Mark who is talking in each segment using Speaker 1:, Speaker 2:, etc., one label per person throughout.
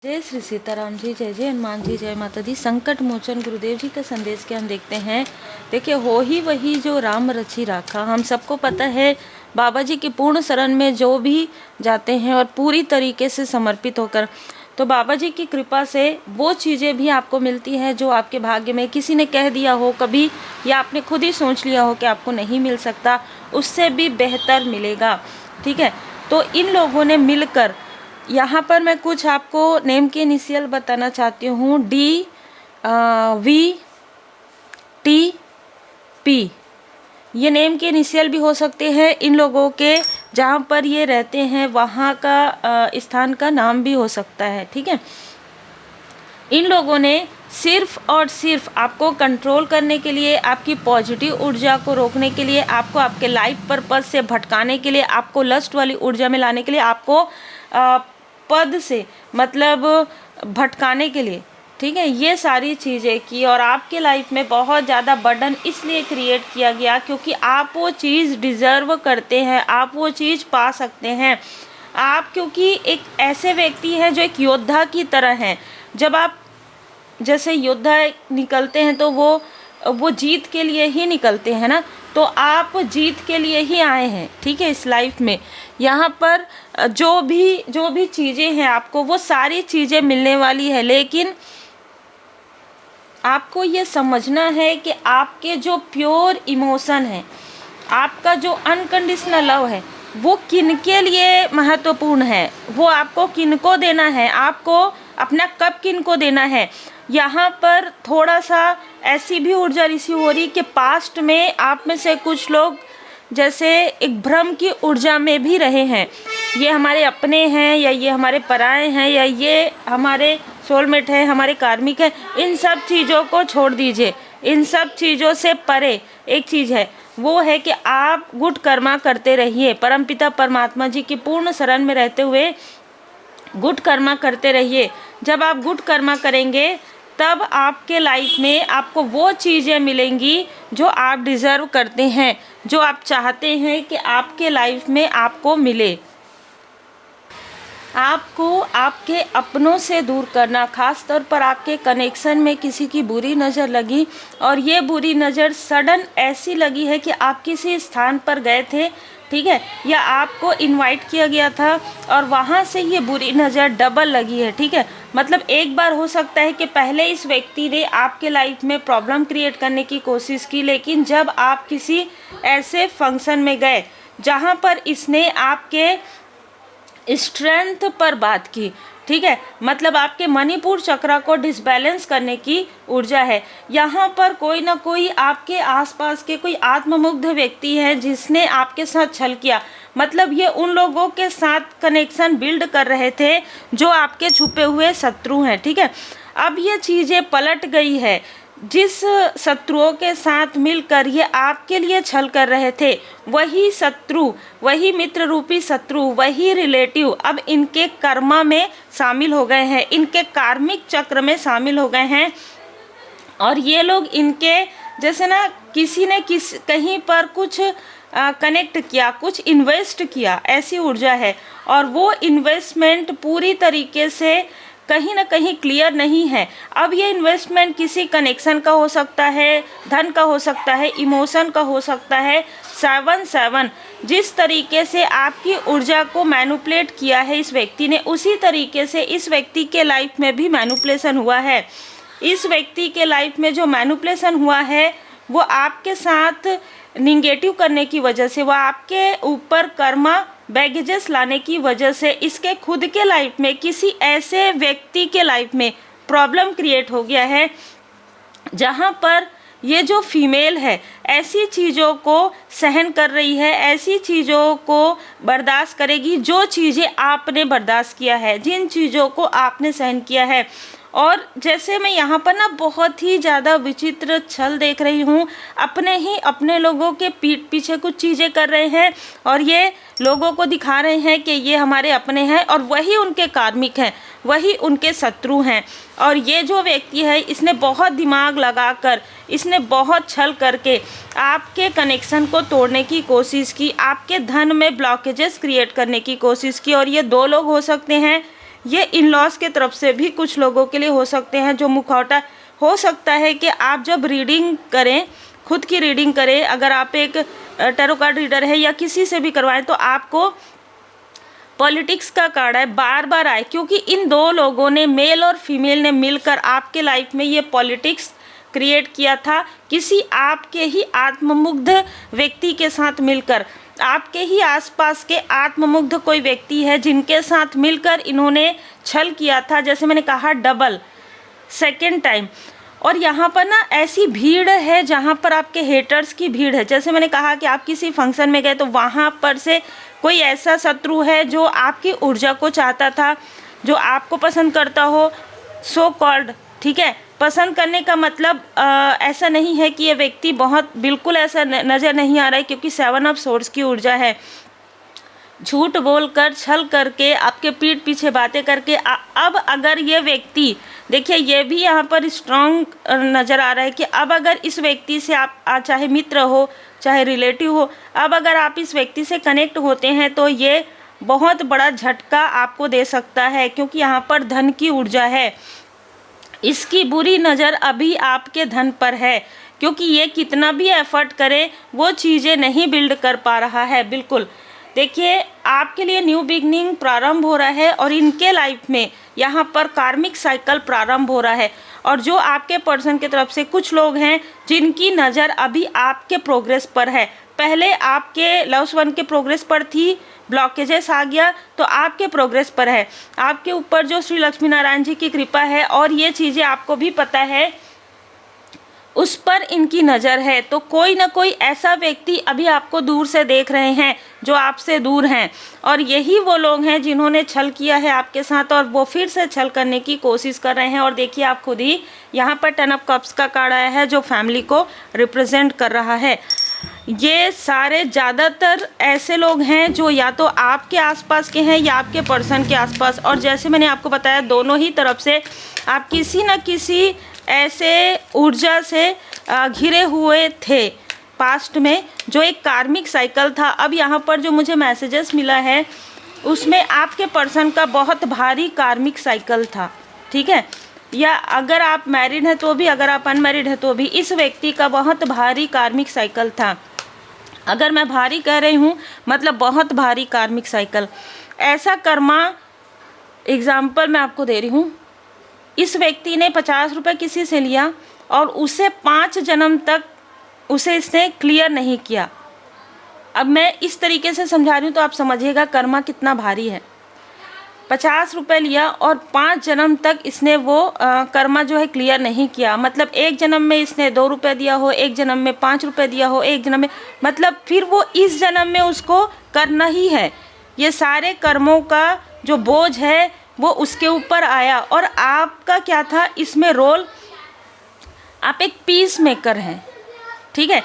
Speaker 1: जय श्री सीताराम जी, जय जय हनुमान जी, जय माता दी। संकट मोचन गुरुदेव जी का संदेश के हम देखते हैं। देखिए, हो ही वही जो राम रचि राखा। हम सबको पता है, बाबा जी की पूर्ण शरण में जो भी जाते हैं और पूरी तरीके से समर्पित होकर, तो बाबा जी की कृपा से वो चीज़ें भी आपको मिलती हैं जो आपके भाग्य में किसी ने कह दिया हो कभी, या आपने खुद ही सोच लिया हो कि आपको नहीं मिल सकता, उससे भी बेहतर मिलेगा। ठीक है, तो इन लोगों ने मिलकर, यहाँ पर मैं कुछ आपको नेम के इनिशियल बताना चाहती हूँ। DVTP, ये नेम के इनिशियल भी हो सकते हैं। इन लोगों के जहाँ पर ये रहते हैं वहाँ का स्थान का नाम भी हो सकता है। ठीक है, इन लोगों ने सिर्फ और सिर्फ आपको कंट्रोल करने के लिए, आपकी पॉजिटिव ऊर्जा को रोकने के लिए, आपको आपके लाइफ पर्पस से भटकाने के लिए, आपको लस्ट वाली ऊर्जा में लाने के लिए, आपको पद से मतलब भटकाने के लिए, ठीक है, ये सारी चीज़ें की। और आपके लाइफ में बहुत ज़्यादा बर्डन इसलिए क्रिएट किया गया क्योंकि आप वो चीज़ डिज़र्व करते हैं, आप वो चीज़ पा सकते हैं। आप क्योंकि एक ऐसे व्यक्ति हैं जो एक योद्धा की तरह हैं। जब आप जैसे योद्धा निकलते हैं तो वो जीत के लिए ही निकलते हैं ना, तो आप जीत के लिए ही आए हैं। ठीक है, इस लाइफ में यहाँ पर जो भी चीज़ें हैं आपको वो सारी चीज़ें मिलने वाली है, लेकिन आपको ये समझना है कि आपके जो प्योर इमोशन है, आपका जो अनकंडीशनल लव है, वो किनके लिए महत्वपूर्ण है, वो आपको किनको देना है, आपको अपना कब किनको देना है। यहाँ पर थोड़ा सा ऐसी भी ऊर्जा रिसीव हो रही कि पास्ट में आप में से कुछ लोग जैसे एक भ्रम की ऊर्जा में भी रहे हैं। ये हमारे अपने हैं या ये हमारे पराए हैं या ये हमारे सोलमेट है, हमारे कार्मिक है। इन सब चीज़ों को छोड़ दीजिए, इन सब चीज़ों से परे एक चीज़ है, वो है कि आप गुड कर्मा करते रहिए। परमपिता परमात्मा जी की पूर्ण शरण में रहते हुए गुड कर्मा करते रहिए। जब आप गुड कर्मा करेंगे तब आपके लाइफ में आपको वो चीज़ें मिलेंगी जो आप डिज़र्व करते हैं, जो आप चाहते हैं कि आपके लाइफ में आपको मिले। आपको आपके अपनों से दूर करना, ख़ास तौर पर आपके कनेक्शन में किसी की बुरी नज़र लगी और ये बुरी नज़र सडन ऐसी लगी है कि आप किसी स्थान पर गए थे, ठीक है, या आपको इनवाइट किया गया था और वहाँ से ये बुरी नज़र डबल लगी है। ठीक है, मतलब एक बार हो सकता है कि पहले इस व्यक्ति ने आपके लाइफ में प्रॉब्लम क्रिएट करने की कोशिश की, लेकिन जब आप किसी ऐसे फंक्शन में गए जहाँ पर इसने आपके स्ट्रेंथ पर बात की, ठीक है, मतलब आपके मणिपुर चक्रा को डिसबैलेंस करने की ऊर्जा है। यहाँ पर कोई ना कोई आपके आसपास के कोई आत्ममुग्ध व्यक्ति है जिसने आपके साथ छल किया। मतलब ये उन लोगों के साथ कनेक्शन बिल्ड कर रहे थे जो आपके छुपे हुए शत्रु हैं। ठीक है, अब ये चीज़ें पलट गई है। जिस शत्रुओं के साथ मिलकर ये आपके लिए छल कर रहे थे, वही शत्रु, वही मित्र रूपी शत्रु, वही रिलेटिव अब इनके कर्मा में शामिल हो गए हैं, इनके कार्मिक चक्र में शामिल हो गए हैं। और ये लोग इनके जैसे ना किसी ने कहीं पर कुछ कनेक्ट किया, कुछ इन्वेस्ट किया, ऐसी ऊर्जा है। और वो इन्वेस्टमेंट पूरी तरीके से कहीं ना कहीं क्लियर नहीं है। अब ये इन्वेस्टमेंट किसी कनेक्शन का हो सकता है, धन का हो सकता है, इमोशन का हो सकता है। 7 जिस तरीके से आपकी ऊर्जा को मैनिपुलेट किया है इस व्यक्ति ने, उसी तरीके से इस व्यक्ति के लाइफ में भी मैनिपुलेशन हुआ है। इस व्यक्ति के लाइफ में जो मैनिपुलेशन हुआ है वो आपके साथ निगेटिव करने की वजह से, वो आपके ऊपर कर्मा बैगेजेस लाने की वजह से, इसके खुद के लाइफ में किसी ऐसे व्यक्ति के लाइफ में प्रॉब्लम क्रिएट हो गया है जहाँ पर ये जो फीमेल है ऐसी चीज़ों को सहन कर रही है, ऐसी चीज़ों को बर्दाश्त करेगी जो चीज़ें आपने बर्दाश्त किया है, जिन चीज़ों को आपने सहन किया है। और जैसे मैं यहाँ पर ना बहुत ही ज़्यादा विचित्र छल देख रही हूँ, अपने ही अपने लोगों के पीठ पीछे कुछ चीज़ें कर रहे हैं और ये लोगों को दिखा रहे हैं कि ये हमारे अपने हैं और वही उनके कार्मिक हैं, वही उनके शत्रु हैं। और ये जो व्यक्ति है इसने बहुत दिमाग लगाकर, इसने बहुत छल करके आपके कनेक्शन को तोड़ने की कोशिश की, आपके धन में ब्लॉकेजेस क्रिएट करने की कोशिश की। और ये 2 लोग हो सकते हैं, ये इन लॉज के तरफ से भी कुछ लोगों के लिए हो सकते हैं जो मुखौटा। हो सकता है कि आप जब रीडिंग करें, खुद की रीडिंग करें, अगर आप एक टैरो कार्ड रीडर है या किसी से भी करवाएं, तो आपको पॉलिटिक्स का कार्ड है बार बार आए, क्योंकि इन दो लोगों ने, मेल और फीमेल ने मिलकर आपके लाइफ में ये पॉलिटिक्स क्रिएट किया था। किसी आपके ही आत्ममुग्ध व्यक्ति के साथ मिलकर, आपके ही आसपास के आत्ममुग्ध कोई व्यक्ति है जिनके साथ मिलकर इन्होंने छल किया था। जैसे मैंने कहा, डबल सेकेंड टाइम। और यहाँ पर ना ऐसी भीड़ है जहाँ पर आपके हेटर्स की भीड़ है। जैसे मैंने कहा कि आप किसी फंक्शन में गए तो वहाँ पर से कोई ऐसा शत्रु है जो आपकी ऊर्जा को चाहता था, जो आपको पसंद करता हो, सो कॉल्ड, ठीक है। पसंद करने का मतलब ऐसा नहीं है कि ये व्यक्ति बहुत, बिल्कुल ऐसा नज़र नहीं आ रहा है, क्योंकि 7 ऑफ सोर्ड्स की ऊर्जा है। झूठ बोलकर, छल करके, आपके पीठ पीछे बातें करके अब अगर ये व्यक्ति, देखिए ये भी यहाँ पर स्ट्रांग नज़र आ रहा है कि अब अगर इस व्यक्ति से आप चाहे मित्र हो चाहे रिलेटिव हो, अब अगर आप इस व्यक्ति से कनेक्ट होते हैं तो ये बहुत बड़ा झटका आपको दे सकता है, क्योंकि यहाँ पर धन की ऊर्जा है। इसकी बुरी नज़र अभी आपके धन पर है, क्योंकि ये कितना भी एफर्ट करे वो चीज़ें नहीं बिल्ड कर पा रहा है। बिल्कुल देखिए, आपके लिए न्यू बिगनिंग प्रारंभ हो रहा है और इनके लाइफ में यहाँ पर कार्मिक साइकिल प्रारंभ हो रहा है। और जो आपके पर्सन की तरफ से कुछ लोग हैं जिनकी नज़र अभी आपके प्रोग्रेस पर है, पहले आपके लव्स वन के प्रोग्रेस पर थी, ब्लॉकेजेस आ गया, तो आपके प्रोग्रेस पर है। आपके ऊपर जो श्री लक्ष्मी नारायण जी की कृपा है और ये चीज़ें आपको भी पता है, उस पर इनकी नज़र है। तो कोई ना कोई ऐसा व्यक्ति अभी आपको दूर से देख रहे हैं जो आपसे दूर हैं, और यही वो लोग हैं जिन्होंने छल किया है आपके साथ और वो फिर से छल करने की कोशिश कर रहे हैं। और देखिए आप खुद ही, यहाँ पर 10 ऑफ कप्स का कार्ड आया है जो फैमिली को रिप्रेजेंट कर रहा है। ये सारे ज़्यादातर ऐसे लोग हैं जो या तो आपके आसपास के हैं या आपके पर्सन के आसपास। और जैसे मैंने आपको बताया, दोनों ही तरफ से आप किसी न किसी ऐसे ऊर्जा से घिरे हुए थे पास्ट में, जो एक कार्मिक साइकिल था। अब यहाँ पर जो मुझे मैसेजेस मिला है उसमें आपके पर्सन का बहुत भारी कार्मिक साइकिल था, ठीक है। या अगर आप मैरिड हैं तो भी, अगर आप अनमैरिड हैं तो भी, इस व्यक्ति का बहुत भारी कार्मिक साइकिल था। अगर मैं भारी कह रही हूँ मतलब बहुत भारी कार्मिक साइकिल। ऐसा कर्मा, एग्जाम्पल मैं आपको दे रही हूँ, इस व्यक्ति ने 50 रुपये किसी से लिया और उसे 5 जन्म तक उसे इसने क्लियर नहीं किया। अब मैं इस तरीके से समझा रही हूँ तो आप समझिएगा कर्मा कितना भारी है। 50 रुपये लिया और 5 जन्म तक इसने वो कर्मा जो है क्लियर नहीं किया। मतलब एक जन्म में इसने 2 रुपये दिया हो, एक जन्म में 5 रुपये दिया हो, एक जन्म में, मतलब फिर वो इस जन्म में उसको करना ही है। ये सारे कर्मों का जो बोझ है वो उसके ऊपर आया। और आपका क्या था इसमें रोल? आप एक पीस मेकर हैं, ठीक है।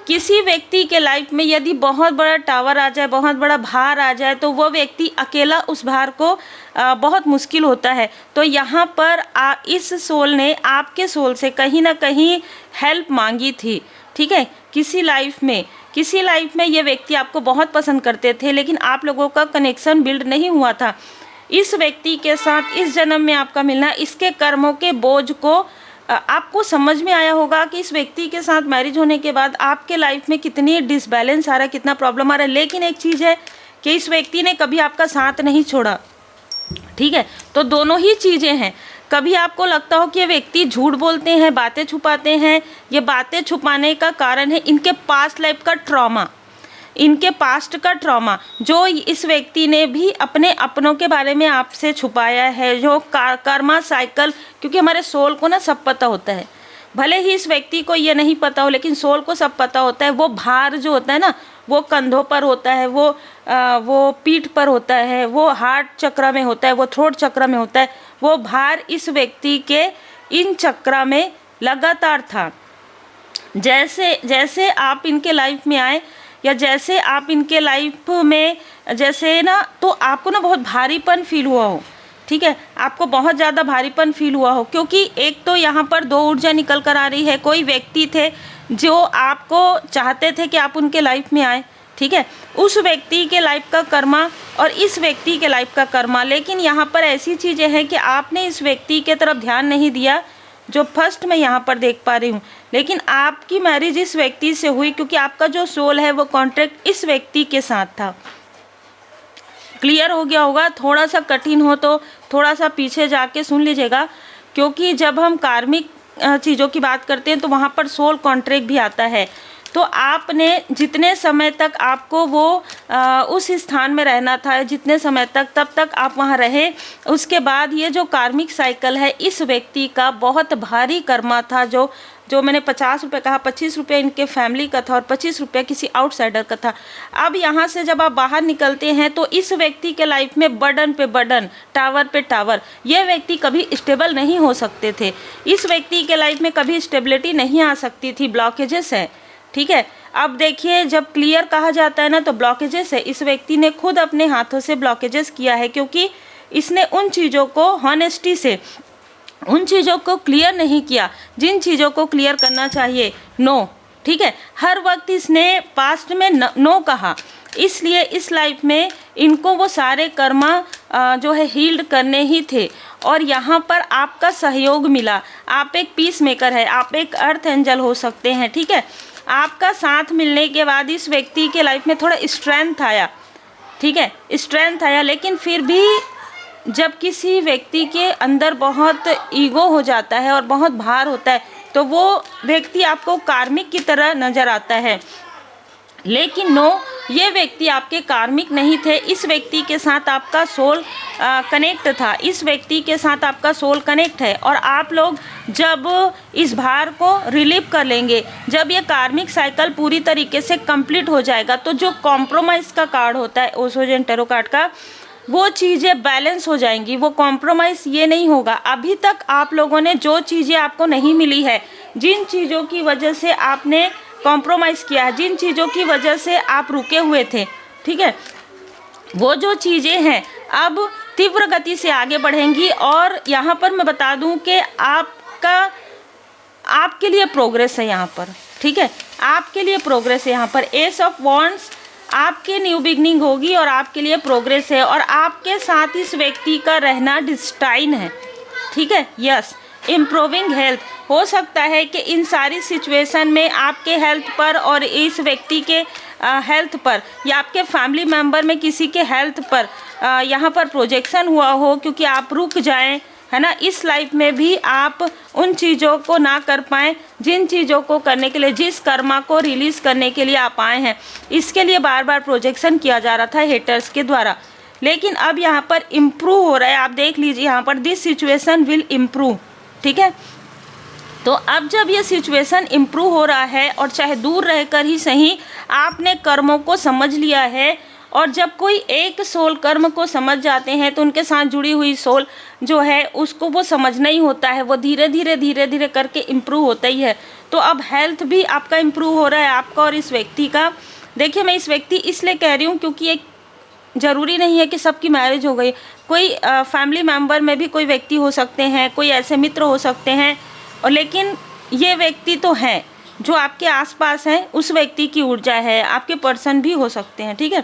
Speaker 1: किसी व्यक्ति के लाइफ में यदि बहुत बड़ा टावर आ जाए, बहुत बड़ा भार आ जाए, तो वो व्यक्ति अकेला उस भार को बहुत मुश्किल होता है। तो यहाँ पर इस सोल ने आपके सोल से कहीं ना कहीं हेल्प मांगी थी, ठीक है। किसी लाइफ में ये व्यक्ति आपको बहुत पसंद करते थे, लेकिन आप लोगों का कनेक्शन बिल्ड नहीं हुआ था। इस व्यक्ति के साथ इस जन्म में आपका मिलना, इसके कर्मों के बोझ को आपको समझ में आया होगा कि इस व्यक्ति के साथ मैरिज होने के बाद आपके लाइफ में कितनी डिसबैलेंस आ रहा है, कितना प्रॉब्लम आ रहा है। लेकिन एक चीज़ है कि इस व्यक्ति ने कभी आपका साथ नहीं छोड़ा, ठीक है। तो दोनों ही चीज़ें हैं। कभी आपको लगता हो कि ये व्यक्ति झूठ बोलते हैं, बातें छुपाते हैं, ये बातें छुपाने का कारण है इनके पास्ट लाइफ का ट्रॉमा, इनके पास्ट का ट्रॉमा, जो इस व्यक्ति ने भी अपने अपनों के बारे में आपसे छुपाया है। जो कर्मा साइकिल, क्योंकि हमारे सोल को ना सब पता होता है, भले ही इस व्यक्ति को ये नहीं पता हो, लेकिन सोल को सब पता होता है। वो भार जो होता है ना, वो कंधों पर होता है, वो पीठ पर होता है, वो हार्ट चक्र में होता है, वो थ्रोट चक्र में होता है। वो भार इस व्यक्ति के इन चक्र में लगातार था। जैसे जैसे आप इनके लाइफ में आए, या जैसे आप इनके लाइफ में जैसे ना, तो आपको ना बहुत भारीपन फील हुआ हो, ठीक है। आपको बहुत ज़्यादा भारीपन फील हुआ हो, क्योंकि एक तो यहाँ पर 2 ऊर्जा निकल कर आ रही है। कोई व्यक्ति थे जो आपको चाहते थे कि आप उनके लाइफ में आए, ठीक है, उस व्यक्ति के लाइफ का कर्मा और इस व्यक्ति के लाइफ का कर्मा। लेकिन यहाँ पर ऐसी चीज़ें हैं कि आपने इस व्यक्ति के तरफ ध्यान नहीं दिया, जो फर्स्ट मैं यहाँ पर देख पा रही हूँ। लेकिन आपकी मैरिज इस व्यक्ति से हुई क्योंकि आपका जो सोल है वो कॉन्ट्रैक्ट इस व्यक्ति के साथ था। क्लियर हो गया होगा। थोड़ा सा कठिन हो तो थोड़ा सा पीछे जाके सुन लीजिएगा, क्योंकि जब हम कार्मिक चीज़ों की बात करते हैं तो वहाँ पर सोल कॉन्ट्रैक्ट भी आता है। तो आपने जितने समय तक आपको वो उस स्थान में रहना था, जितने समय तक, तब तक आप वहाँ रहे। उसके बाद ये जो कार्मिक साइकिल है इस व्यक्ति का बहुत भारी कर्मा था। जो मैंने 50 रुपये कहा, 25 रुपये इनके फैमिली का था और 25 रुपये किसी आउटसाइडर का था। अब यहाँ से जब आप बाहर निकलते हैं तो इस व्यक्ति के लाइफ में बर्डन पे बर्डन, टावर पे टावर। ये व्यक्ति कभी स्टेबल नहीं हो सकते थे। इस व्यक्ति के लाइफ में कभी स्टेबिलिटी नहीं आ सकती थी, ब्लॉकेजेस है। ठीक है, अब देखिए जब क्लियर कहा जाता है ना तो ब्लॉकेजेस है। इस व्यक्ति ने खुद अपने हाथों से ब्लॉकेजेस किया है, क्योंकि इसने उन चीज़ों को हॉनेस्टी से, उन चीज़ों को क्लियर नहीं किया जिन चीज़ों को क्लियर करना चाहिए। नो, ठीक है, हर वक्त इसने पास्ट में नो कहा, इसलिए इस लाइफ में इनको वो सारे कर्मा जो है हील्ड करने ही थे। और यहाँ पर आपका सहयोग मिला। आप एक पीस मेकर है, आप एक अर्थ एंजल हो सकते हैं। ठीक है, आपका साथ मिलने के बाद इस व्यक्ति के लाइफ में थोड़ा स्ट्रेंथ आया। ठीक है, स्ट्रेंथ आया। लेकिन फिर भी जब किसी व्यक्ति के अंदर बहुत ईगो हो जाता है और बहुत भार होता है तो वो व्यक्ति आपको कार्मिक की तरह नज़र आता है। लेकिन नो, ये व्यक्ति आपके कार्मिक नहीं थे। इस व्यक्ति के साथ आपका सोल कनेक्ट था, इस व्यक्ति के साथ आपका सोल कनेक्ट है। और आप लोग जब इस भार को रिलीव कर लेंगे, जब ये कार्मिक साइकिल पूरी तरीके से कंप्लीट हो जाएगा, तो जो कॉम्प्रोमाइज़ का कार्ड होता है ओशो जेन टैरो कार्ड का, वो चीज़ें बैलेंस हो जाएंगी। वो कॉम्प्रोमाइज़ ये नहीं होगा। अभी तक आप लोगों ने जो चीज़ें आपको नहीं मिली है, जिन चीज़ों की वजह से आपने कॉम्प्रोमाइज़ किया है, जिन चीज़ों की वजह से आप रुके हुए थे, ठीक है, वो जो चीज़ें हैं अब तीव्र गति से आगे बढ़ेंगी। और यहाँ पर मैं बता दूँ कि आपके लिए प्रोग्रेस है यहाँ पर। ठीक है, आपके लिए प्रोग्रेस है यहाँ पर। एस ऑफ वॉन्ड्स आपके न्यू बिगनिंग होगी और आपके लिए प्रोग्रेस है। और आपके साथ इस व्यक्ति का रहना डिस्टाइन है। ठीक है, यस, इम्प्रूविंग हेल्थ। हो सकता है कि इन सारी सिचुएशन में आपके हेल्थ पर और इस व्यक्ति के हेल्थ पर या आपके फैमिली मेम्बर में किसी के हेल्थ पर यहाँ पर प्रोजेक्शन हुआ हो, क्योंकि आप रुक जाएं, है ना। इस लाइफ में भी आप उन चीज़ों को ना कर पाएँ जिन चीज़ों को करने के लिए, जिस कर्मा को रिलीज़ करने के लिए आप आए हैं। इसके लिए बार बार प्रोजेक्शन किया जा रहा था हेटर्स के द्वारा। लेकिन अब यहाँ पर इम्प्रूव हो रहा है। आप देख लीजिए यहाँ पर, दिस सिचुएशन विल इम्प्रूव। ठीक है, तो अब जब ये सिचुएशन इम्प्रूव हो रहा है और चाहे दूर रहकर ही सही, आपने कर्मों को समझ लिया है। और जब कोई एक सोल कर्म को समझ जाते हैं तो उनके साथ जुड़ी हुई सोल जो है उसको वो समझना ही होता है। वो धीरे धीरे करके इम्प्रूव होता ही है। तो अब हेल्थ भी आपका इम्प्रूव हो रहा है, आपका और इस व्यक्ति का। देखिए, मैं इस व्यक्ति इसलिए कह रही हूँ क्योंकि एक ज़रूरी नहीं है कि सबकी मैरिज हो गई। कोई फैमिली मेम्बर में भी कोई व्यक्ति हो सकते हैं, कोई ऐसे मित्र हो सकते हैं, और लेकिन ये व्यक्ति तो हैं जो आपके आसपास हैं। उस व्यक्ति की ऊर्जा है, आपके पर्सन भी हो सकते हैं। ठीक है,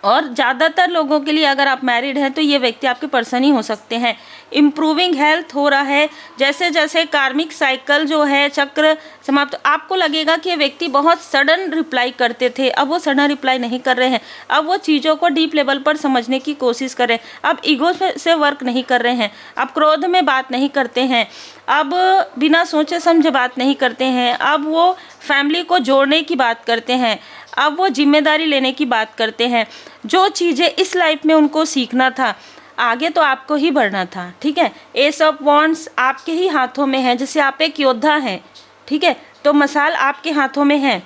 Speaker 1: और ज़्यादातर लोगों के लिए अगर आप मैरिड हैं तो ये व्यक्ति आपके पर्सन ही हो सकते हैं। इम्प्रूविंग हेल्थ हो रहा है। जैसे जैसे कार्मिक साइकिल जो है चक्र समाप्त, आपको लगेगा कि ये व्यक्ति बहुत सडन रिप्लाई करते थे, अब वो सडन रिप्लाई नहीं कर रहे हैं। अब वो चीज़ों को डीप लेवल पर समझने की कोशिश कर रहे हैं। अब ईगो से वर्क नहीं कर रहे हैं, अब क्रोध में बात नहीं करते हैं, अब बिना सोचे समझे बात नहीं करते हैं। अब वो फैमिली को जोड़ने की बात करते हैं, अब वो जिम्मेदारी लेने की बात करते हैं। जो चीज़ें इस लाइफ में उनको सीखना था, आगे तो आपको ही बढ़ना था। ठीक है, एस ऑफ वॉन्ड्स आपके ही हाथों में है। जैसे आप एक योद्धा हैं, ठीक है, तो मशाल आपके हाथों में है,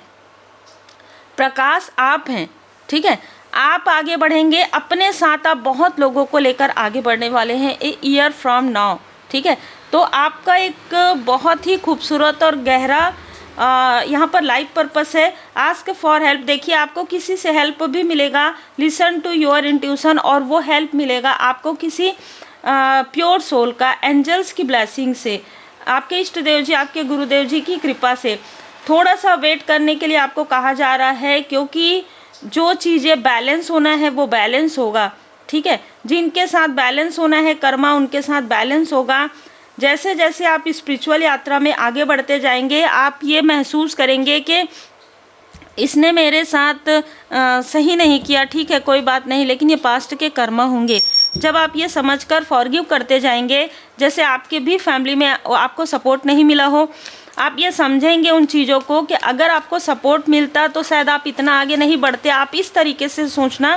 Speaker 1: प्रकाश आप हैं। ठीक है, आप आगे बढ़ेंगे, अपने साथ आप बहुत लोगों को लेकर आगे बढ़ने वाले हैं ए ईयर फ्रॉम नाउ। ठीक है, तो आपका एक बहुत ही खूबसूरत और गहरा यहाँ पर लाइफ पर्पस है। Ask for help. देखिए, आपको किसी से हेल्प भी मिलेगा। लिसन टू योर इंट्यूशन, और वो हेल्प मिलेगा आपको किसी प्योर सोल का, एंजल्स की ब्लेसिंग से, आपके इष्ट देव जी, आपके गुरुदेव जी की कृपा से। थोड़ा सा वेट करने के लिए आपको कहा जा रहा है, क्योंकि जो चीज़ें बैलेंस होना है वो बैलेंस होगा, ठीक है। जिनके साथ बैलेंस होना है कर्मा, उनके साथ बैलेंस होगा। जैसे जैसे आप स्पिरिचुअल यात्रा में आगे बढ़ते जाएंगे, आप ये महसूस करेंगे कि इसने मेरे साथ सही नहीं किया, ठीक है कोई बात नहीं, लेकिन ये पास्ट के कर्मा होंगे। जब आप ये समझकर फॉरगिव करते जाएंगे, जैसे आपके भी फैमिली में आपको सपोर्ट नहीं मिला हो, आप ये समझेंगे उन चीज़ों को कि अगर आपको सपोर्ट मिलता तो शायद आप इतना आगे नहीं बढ़ते। आप इस तरीके से सोचना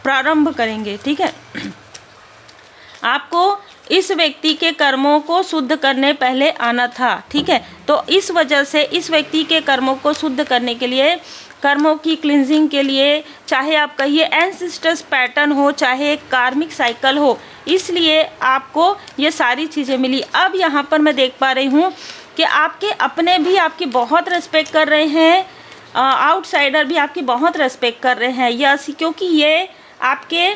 Speaker 1: प्रारंभ करेंगे, ठीक है। आपको इस व्यक्ति के कर्मों को शुद्ध करने पहले आना था, ठीक है। तो इस वजह से इस व्यक्ति के कर्मों को शुद्ध करने के लिए, कर्मों की क्लिनजिंग के लिए, चाहे आप कहिए एंसेस्टर्स पैटर्न हो, चाहे एक कार्मिक साइकिल हो, इसलिए आपको ये सारी चीज़ें मिली। अब यहाँ पर मैं देख पा रही हूँ कि आपके अपने भी आपकी बहुत रेस्पेक्ट कर रहे हैं, आउटसाइडर भी आपकी बहुत रेस्पेक्ट कर रहे हैं, यस, क्योंकि ये आपके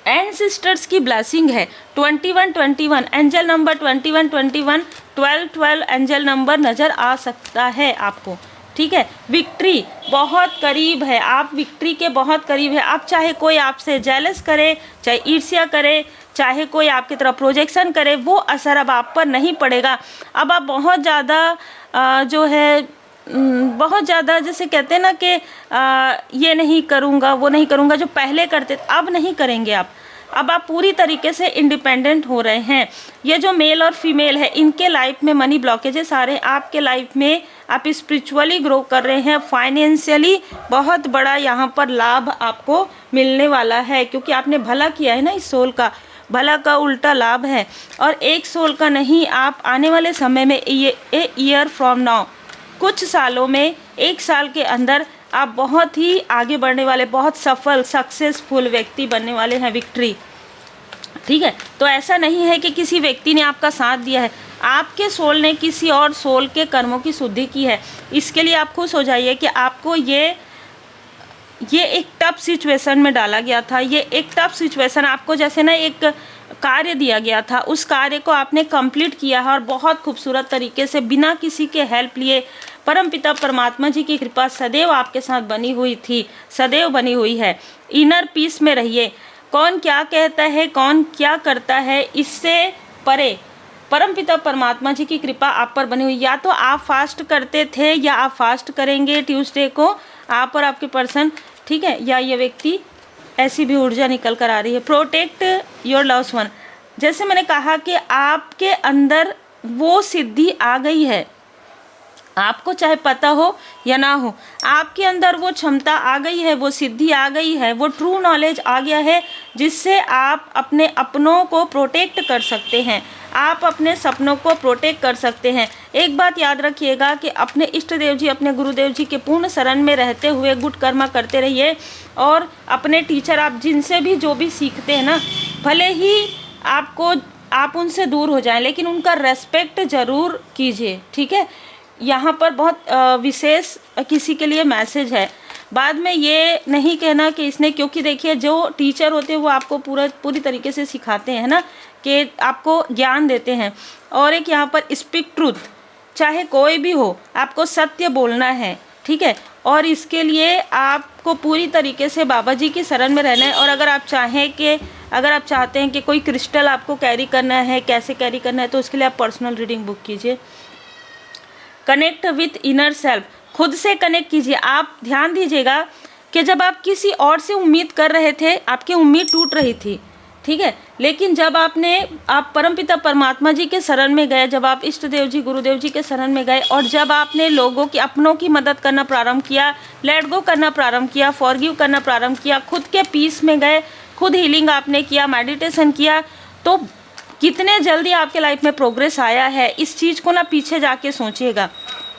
Speaker 1: एंसेस्टर्स की ब्लेसिंग है। 2121 एंजल नंबर 2121, 1212 एंजल नंबर नज़र आ सकता है आपको, ठीक है। विक्ट्री बहुत करीब है, आप विक्ट्री के बहुत करीब है। आप चाहे कोई आपसे जेलस करे, चाहे ईर्ष्या करे, चाहे कोई आपकी तरफ प्रोजेक्शन करे, वो असर अब आप पर नहीं पड़ेगा। अब आप बहुत ज़्यादा जो है बहुत ज़्यादा जैसे कहते हैं ना कि ये नहीं करूँगा वो नहीं करूँगा, जो पहले करते अब नहीं करेंगे आप। अब आप पूरी तरीके से इंडिपेंडेंट हो रहे हैं। ये जो मेल और फीमेल है, इनके लाइफ में मनी ब्लॉकेजेस आ रहे हैं, आपके लाइफ में आप स्पिरिचुअली ग्रो कर रहे हैं, फाइनेंशियली बहुत बड़ा यहाँ पर लाभ आपको मिलने वाला है, क्योंकि आपने भला किया है ना। इस सोल का भला का उल्टा लाभ है, और एक सोल का नहीं। आप आने वाले समय में ये ईयर फ्रॉम नाउ, कुछ सालों में, एक साल के अंदर आप बहुत ही आगे बढ़ने वाले, बहुत सफल सक्सेसफुल व्यक्ति बनने वाले हैं। विक्ट्री, ठीक है। तो ऐसा नहीं है कि किसी व्यक्ति ने आपका साथ दिया है, आपके सोल ने किसी और सोल के कर्मों की शुद्धि की है। इसके लिए आप खुश हो जाइए कि आपको ये एक टफ सिचुएशन में डाला गया था। ये एक टफ सिचुएशन, आपको जैसे ना एक कार्य दिया गया था, उस कार्य को आपने कंप्लीट किया है, और बहुत खूबसूरत तरीके से बिना किसी के हेल्प लिए। परमपिता परमात्मा जी की कृपा सदैव आपके साथ बनी हुई थी, सदैव बनी हुई है। इनर पीस में रहिए। कौन क्या कहता है, कौन क्या करता है, इससे परे परमपिता परमात्मा जी की कृपा आप पर बनी हुई। या तो आप फास्ट करते थे, या आप फास्ट करेंगे ट्यूसडे को, आप और आपके पर्सन, ठीक है, या ये व्यक्ति, ऐसी भी ऊर्जा निकल कर आ रही है। प्रोटेक्ट योर लव्ड वन, जैसे मैंने कहा कि आपके अंदर वो सिद्धि आ गई है, आपको चाहे पता हो या ना हो, आपके अंदर वो क्षमता आ गई है, वो सिद्धि आ गई है, वो ट्रू नॉलेज आ गया है, जिससे आप अपने अपनों को प्रोटेक्ट कर सकते हैं, आप अपने सपनों को प्रोटेक्ट कर सकते हैं। एक बात याद रखिएगा कि अपने इष्ट देव जी, अपने गुरुदेव जी के पूर्ण शरण में रहते हुए गुड कर्मा करते रहिए, और अपने टीचर, आप जिनसे भी जो भी सीखते हैं ना, भले ही आप उनसे दूर हो जाएं, लेकिन उनका रेस्पेक्ट ज़रूर कीजिए, ठीक है। यहाँ पर बहुत विशेष किसी के लिए मैसेज है। बाद में ये नहीं कहना कि इसने, क्योंकि देखिए जो टीचर होते हैं वो आपको पूरी तरीके से सिखाते हैं ना, कि आपको ज्ञान देते हैं। और एक यहाँ पर स्पीक ट्रूथ, चाहे कोई भी हो, आपको सत्य बोलना है, ठीक है। और इसके लिए आपको पूरी तरीके से बाबा जी की शरण में रहना है। और अगर आप चाहते हैं कि कोई क्रिस्टल आपको कैरी करना है, कैसे कैरी करना है, तो उसके लिए आप पर्सनल रीडिंग बुक कीजिए। कनेक्ट विथ इनर सेल्फ, खुद से कनेक्ट कीजिए। आप ध्यान दीजिएगा कि जब आप किसी और से उम्मीद कर रहे थे, आपकी उम्मीद टूट रही थी, ठीक है, लेकिन जब आप परमपिता परमात्मा जी के शरण में गए, जब आप इष्ट देव जी, गुरुदेव जी के शरण में गए, और जब आपने लोगों की, अपनों की मदद करना प्रारंभ किया, लेट गो करना प्रारंभ किया, फॉरगिव करना प्रारंभ किया, खुद के पीस में गए, खुद हीलिंग आपने किया, मेडिटेशन किया, तो कितने जल्दी आपके लाइफ में प्रोग्रेस आया है। इस चीज़ को ना पीछे जाके सोचिएगा,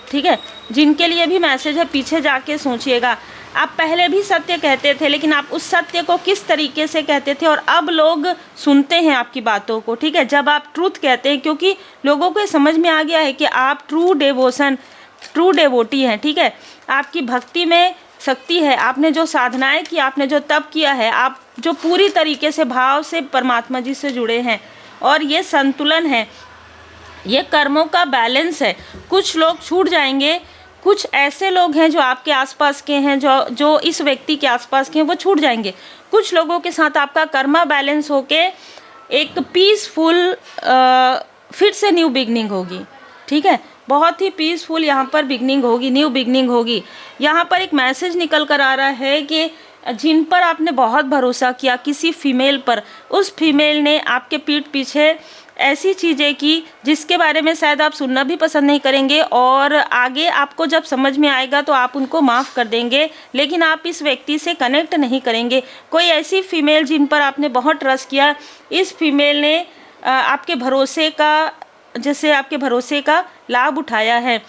Speaker 1: ठीक है। जिनके लिए भी मैसेज है, पीछे जाके सोचिएगा। आप पहले भी सत्य कहते थे, लेकिन आप उस सत्य को किस तरीके से कहते थे, और अब लोग सुनते हैं आपकी बातों को, ठीक है। जब आप ट्रूथ कहते हैं, क्योंकि लोगों को समझ में आ गया है कि आप ट्रू डेवोटी हैं, ठीक है। आपकी भक्ति में शक्ति है, आपने जो साधनाएं की, आपने जो तप किया है, आप जो पूरी तरीके से भाव से परमात्मा जी से जुड़े हैं, और ये संतुलन है, ये कर्मों का बैलेंस है। कुछ लोग छूट जाएंगे, कुछ ऐसे लोग हैं जो आपके आसपास के हैं, जो इस व्यक्ति के आसपास के हैं, वो छूट जाएंगे। कुछ लोगों के साथ आपका कर्मा बैलेंस होके एक पीसफुल फिर से न्यू बिगनिंग होगी, ठीक है। बहुत ही पीसफुल यहाँ पर बिगनिंग होगी, न्यू बिगनिंग होगी। यहाँ पर एक मैसेज निकल कर आ रहा है कि जिन पर आपने बहुत भरोसा किया, किसी फीमेल पर, उस फीमेल ने आपके पीठ पीछे ऐसी चीज़ें की जिसके बारे में शायद आप सुनना भी पसंद नहीं करेंगे, और आगे आपको जब समझ में आएगा तो आप उनको माफ़ कर देंगे, लेकिन आप इस व्यक्ति से कनेक्ट नहीं करेंगे। कोई ऐसी फीमेल जिन पर आपने बहुत ट्रस्ट किया, इस फीमेल ने आपके भरोसे का, जैसे आपके भरोसे का लाभ उठाया है।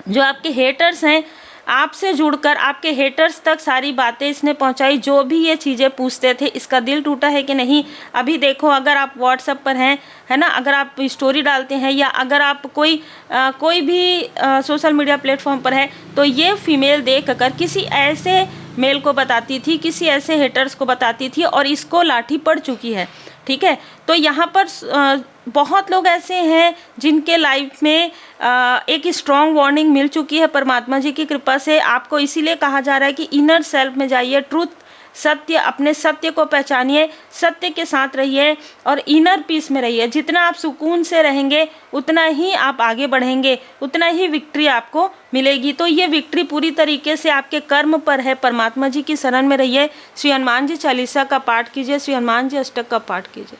Speaker 1: जो आपके हेटर्स हैं, आपसे जुड़कर आपके हेटर्स तक सारी बातें इसने पहुंचाई। जो भी ये चीज़ें पूछते थे, इसका दिल टूटा है कि नहीं। अभी देखो, अगर आप व्हाट्सएप पर हैं, है ना, अगर आप स्टोरी डालते हैं, या अगर आप कोई भी सोशल मीडिया प्लेटफॉर्म पर है, तो ये फीमेल देख कर किसी ऐसे मेल को बताती थी, किसी ऐसे हेटर्स को बताती थी, और इसको लाठी पड़ चुकी है, ठीक है। तो यहाँ पर बहुत लोग ऐसे हैं जिनके लाइफ में एक स्ट्रॉन्ग वार्निंग मिल चुकी है परमात्मा जी की कृपा से। आपको इसीलिए कहा जा रहा है कि इनर सेल्फ में जाइए, ट्रूथ, सत्य, अपने सत्य को पहचानिए, सत्य के साथ रहिए और इनर पीस में रहिए। जितना आप सुकून से रहेंगे उतना ही आप आगे बढ़ेंगे, उतना ही विक्ट्री आपको मिलेगी। तो ये विक्ट्री पूरी तरीके से आपके कर्म पर है। परमात्मा जी की शरण में रहिए। श्री हनुमान जी चालीसा का पाठ कीजिए, श्री हनुमान जी अष्टक का पाठ कीजिए।